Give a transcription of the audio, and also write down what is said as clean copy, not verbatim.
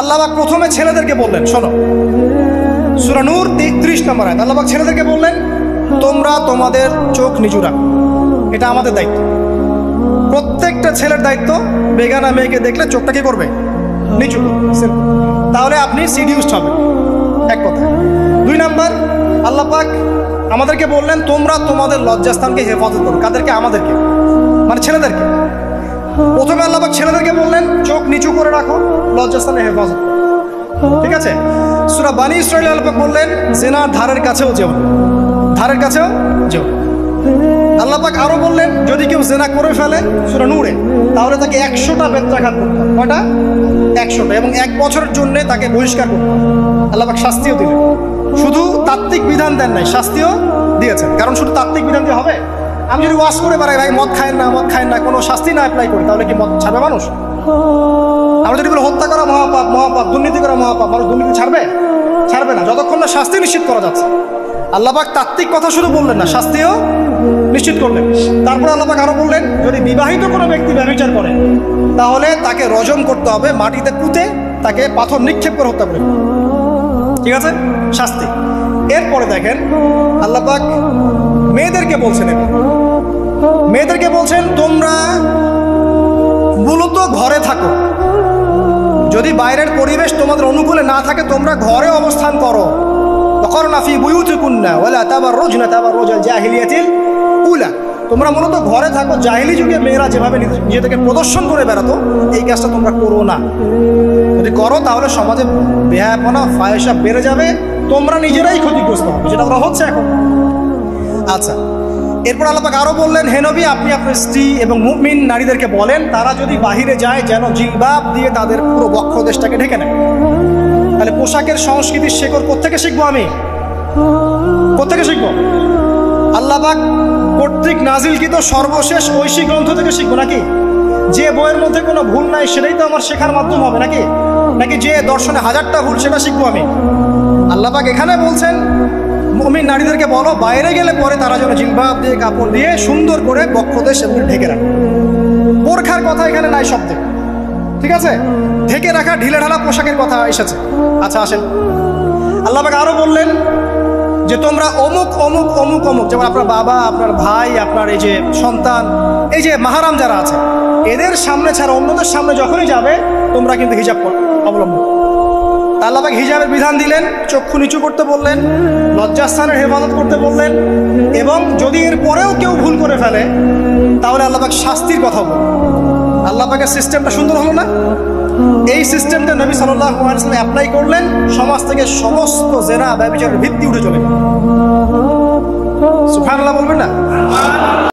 আল্লাহ পাক প্রথমে ছেলেদেরকে বললেন, শোনো সূরা নূর 30 নম্বর আয়াত, আল্লাহ পাক ছেলেদেরকে বললেন তোমরা তোমাদের চোখ নিচু রাখো, এটা আমাদের দায়িত্ব। প্রত্যেকটা ছেলের দায়িত্ব বেগানা মেয়েকে দেখলে চোখটা কি করবে, নিচু করবে, তাহলে আপনি সিডিউসড হবেন, এক কথা। 2 নাম্বার, আল্লাহ পাক আমাদেরকে বললেন তোমরা তোমাদের লজ্জাস্থানকে হেফাজত করো। কাদেরকে? আমাদেরকে, মানে ছেলেদেরকে। প্রথমে আল্লাহ পাক ছেলেদেরকে বললেন চোখ নিচু করে রাখো, লজ্জাস্থানে হেফাজত করো, ঠিক আছে। সূরা বানী ইসরাঈল আল্লাহ পাক বললেন জিনার ধারের কাছেও যেও না, ধারের কাছেও যেও। আল্লাহ পাক আরো বললেন যদি কেউ জিনা করে ফেলে সূরা নূরে, তাহলে তাকে 100টা বেত্রাঘাত করতে হবে। কয়টা? 100টা, এবং 1 বছরের জন্য তাকে বহিষ্কার করতে হবে। আল্লাহ পাক শাস্তিও দিলেন, শুধু তাত্ত্বিক বিধান দেন নাই, শাস্তিও দিয়েছেন। কারণ শুধু তাত্ত্বিক বিধান দিয়ে হবে? আমি যদি ওয়াজ করে বেড়াই ভাই মদ খায়েন না, মদ খায়েন না, কোনো শাস্তি না অ্যাপ্লাই করি, তাহলে কি মদ ছাড়বে মানুষ? আমরা যদি বলি হত্যা করা মহাপাপ, মহাপাপ, দুর্নীতি করা মহাপাপ, মানুষ দুর্নীতি ছাড়বে? ছাড়বে না, যতক্ষণ না শাস্তি নিশ্চিত করা যাচ্ছে। আল্লাহ পাক তাত্ত্বিক কথা শুধু বললেন না, শাস্তিও নিশ্চিত করলেন। তারপর আল্লাহ পাক আরো বললেন যদি বিবাহিত কোনো ব্যক্তি ব্যভিচার করে তাহলে তাকে রজম করতে হবে, মাটিতে পুঁতে তাকে পাথর নিক্ষেপ করে হত্যা করে, ঠিক আছে, শাস্তি। এরপরে দেখেন আল্লাহ পাক মেয়েদেরকে বলছেন, মেয়েদেরকে বলছেন তোমরা মূলত ঘরে থাকো, যদি বাইরের পরিবেশ তোমাদের অনুকূলে না থাকে তোমরা ঘরে অবস্থান করো। ওয়াকরনা ফি বুয়ুতিকুন্না ওয়ালা তাবাররুজনা তাবাররুজাল জাহিলিয়াতিল উলা, তোমরা মূলত ঘরে থাকো। জাহিলি যুগে মেয়েরা যেভাবে নিজেদেরকে প্রদর্শন করে বেড়াতো এই কাজটা তোমরা করো না। যদি করো তাহলে সমাজে বেহায়াপনা ফাহিশা বেড়ে যাবে, তোমরা নিজেরাই ক্ষতিগ্রস্ত হবে, যেটা ওরা হচ্ছে এখন। আচ্ছা, এরপর আল্লাহ পাক আরো বললেন হে নবী আপনি আপনার স্ত্রী এবং মুমিন নারীদেরকে বলেন তারা যদি বাহিরে যায় যেন জিলবাব দিয়ে তাদের পুরো বক্ষদেশটাকে ঢেকে নেয়। তাহলে পোশাকের সংস্কৃতির শেকড় কোত্থেকে শিখবো? আমি কোত্থেকে শিখবো? আল্লাহ পাক কর্তৃক নাজিলকৃত সর্বশেষ ঐশী গ্রন্থ থেকে শিখবো নাকি? যে বইয়ের মধ্যে কোনো ভুল নাই সেটাই তো আমার শেখার মাধ্যম হবে নাকি? নাকি যে দর্শনে 1000টা ভুল সেটা শিখবো আমি? আল্লাহ পাক এখানে বলছেন মুমিন নারীদেরকে বলো বাইরে গেলে পরে তারা যেন জিলবাব দিয়ে কাপড় দিয়ে সুন্দর করে বক্ষদেশ এবং ঢেকে রাখে। বোরখার কথা এখানে নাই শব্দে, ঠিক আছে, ঢেকে রাখা ঢিলে ঢালা পোশাকের কথা এসেছে। আচ্ছা আসেন, আল্লাহ পাক আরো বললেন যে তোমরা অমুক অমুক অমুক অমুক, যেমন আপনার বাবা, আপনার ভাই, আপনার এই যে সন্তান, এই যে মাহারাম যারা আছে এদের সামনে ছাড়া অন্যদের সামনে যখনই যাবে তোমরা কিন্তু হিজাব অবলম্বন। আল্লাহ পাক হিজাবের বিধান দিলেন, চক্ষু নিচু করতে বললেন, লজ্জাস্থানের হেফাজত করতে বললেন, এবং যদি এর পরেও কেউ ভুল করে ফেলে তাহলে আল্লাহ পাক শাস্তির কথা বললেন। আল্লাহ পাকের সিস্টেমটা সুন্দর হলো না? এই সিস্টেমটা নবী সাল্লাল্লাহু আলাইহি ওয়াসাল্লাম অ্যাপ্লাই করলেন, সমাজ থেকে সমস্ত জেনা ব্যভিচারের ভিত্তি উঠে চলে গেল। সুবহানাল্লাহ বলবেন না?